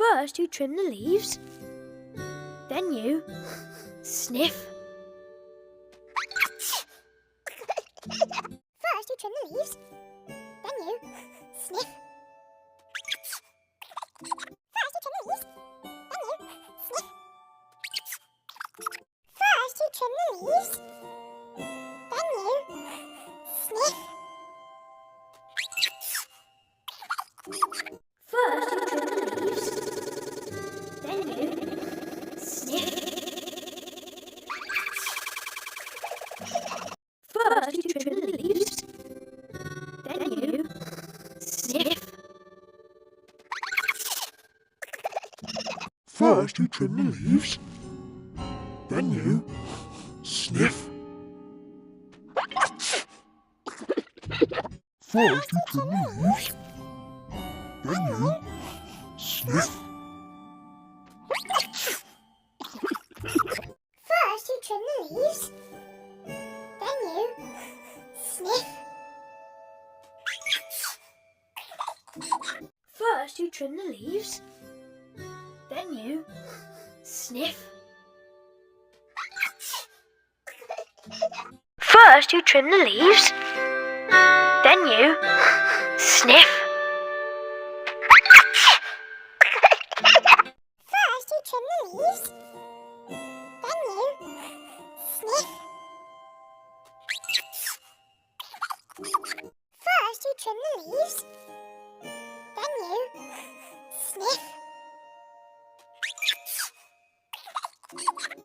First you trim the leaves, then you sniff. First you trim the leaves, then you sniff. First you trim the leaves, then you sniff. First you trim the leaves, then you sniff. First you trim the leaves, then you sniff. First you trim the leaves, then you sniff. First you trim the leaves, then you sniff. First you trim the leaves, then you sniff. First you trim the leaves, then you sniff. First you trim the leaves, then you sniff. First you trim the leaves, then you sniff.